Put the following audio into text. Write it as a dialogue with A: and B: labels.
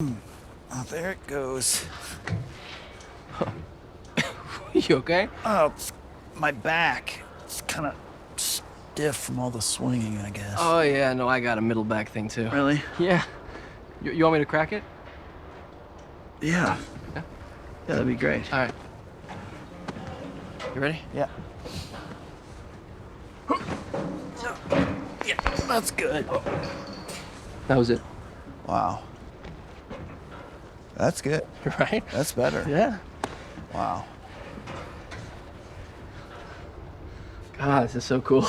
A: Oh, there it goes.
B: You okay?
A: Oh, it's my back. It's kind of stiff from all the swinging, I guess.
B: Oh, yeah, no, I got a middle back thing, too.
A: Really?
B: Yeah. You want me to crack it?
A: Yeah.
B: Yeah?
A: Yeah, that'd be great.
B: All right. You ready?
A: Yeah. Yeah, that's good.
B: That was it.
A: Wow. That's good.
B: Right?
A: That's better.
B: Yeah.
A: Wow.
B: God, this is so cool.